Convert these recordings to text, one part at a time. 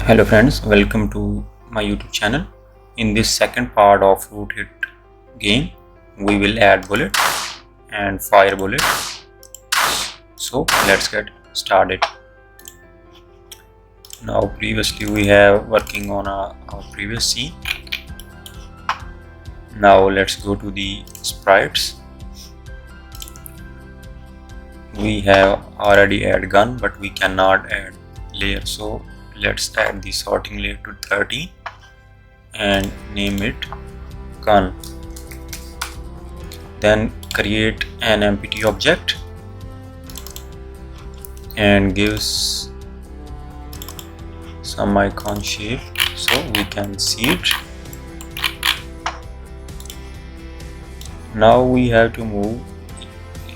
Hello friends, welcome to my YouTube channel. In this second part of root hit game, we will add bullet and fire bullet. So let's get started. Now previously we have working on our previous scene. Now let's go to the sprites. We have already add gun, but we cannot add layer, so let's add the sorting layer to 13 and name it gun. Then create an empty object and gives some icon shape so we can see it. Now we have to move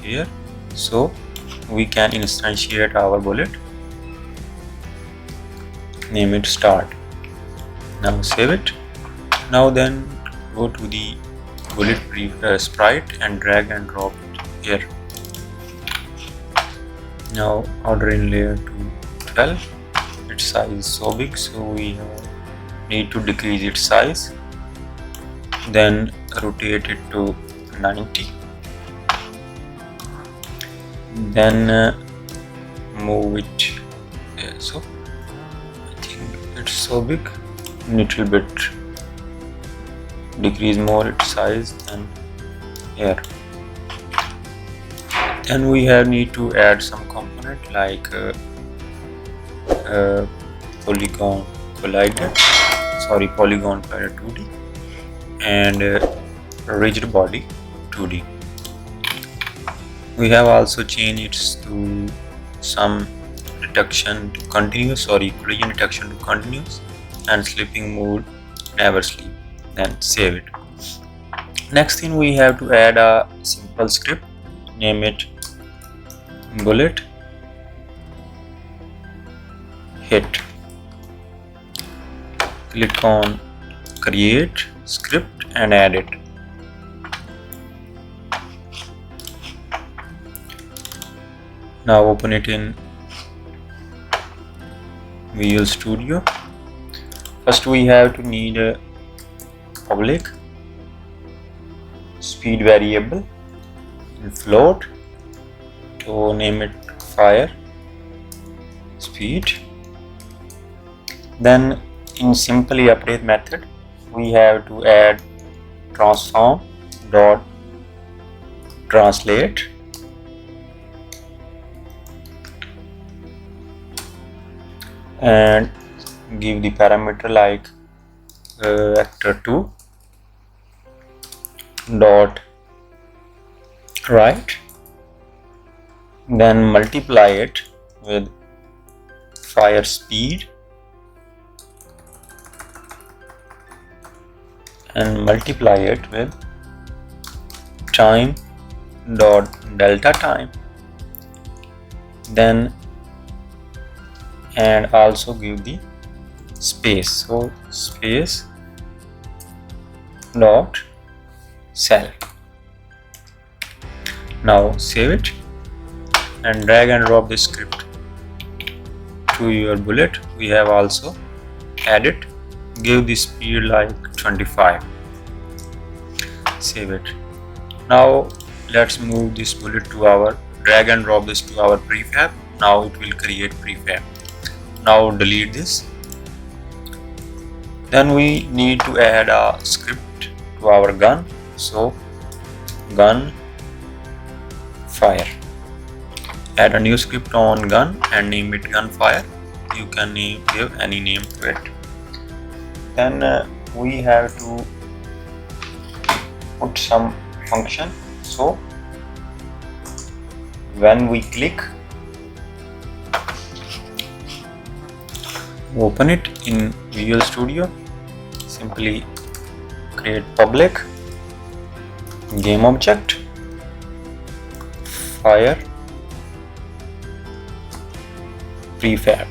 here so we can instantiate our bullet. Name it start. Now save it. Now then go to the bullet sprite and drag and drop it here. Now order in layer to 12. Its size is so big, so we need to decrease its size. Then rotate it to 90. Then move it there. So I think it's so big, little bit decrease more its size than here. Then we need to add some component like polygon collider 2D and rigid body 2D. We have also changed it to some detection to continuous, collision detection to continuous, and sleeping mode never sleep. Then save it. Next thing, we have to add a simple script. Name it bullet hit. Click on create script and add it. Now open it in Visual Studio. First we have to need a public speed variable in float to name it fire speed. Then in simply update method we have to add transform dot translate and give the parameter like vector2 dot right, then multiply it with fire speed and multiply it with time dot delta time, then and also give the space, so space dot cell. Now save it and drag and drop the script to your bullet. We have also added, give the speed like 25. Save it. Now let's move this bullet to our, drag and drop this to our prefab. Now it will create prefab. Now delete this. Then we need to add a script to our gun. So gun fire. Add a new script on gun and name it gunfire. You can give any name to it. Then we have to put some function. So when we click, open it in Visual Studio, simply create public game object fire prefab,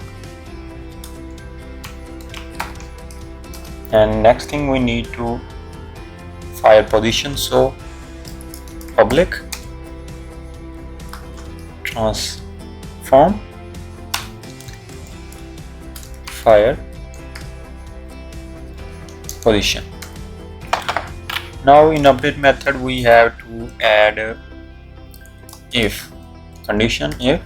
and next thing we need to fire position, so public transform fire position. Now in update method we have to add if condition, if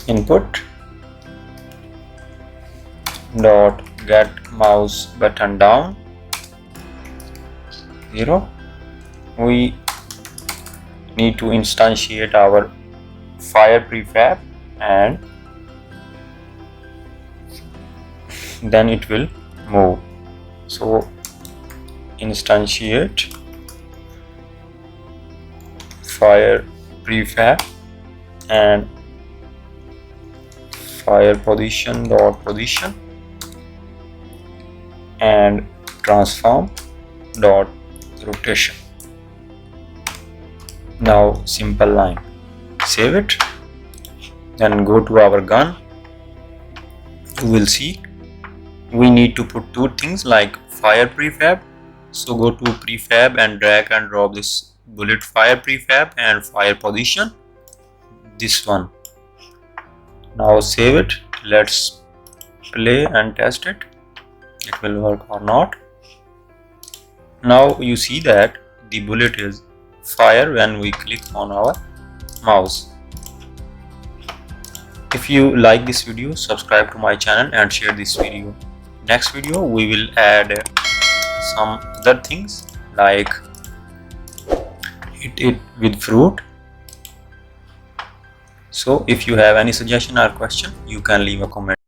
input dot get mouse button down 0. We need to instantiate our fire prefab and then it will move. So instantiate fire prefab and fire position dot position and transform dot rotation. Now simple line, save it, then go to our gun. You will see we need to put two things like fire prefab. So go to prefab and drag and drop this bullet fire prefab and fire position, this one. Now save it, let's play and test it, it will work or not. Now you see that the bullet is fire when we click on our mouse. If you like this video, subscribe to my channel and share this video. Next video we will add some other things like eat it with fruit. So if you have any suggestion or question, you can leave a comment.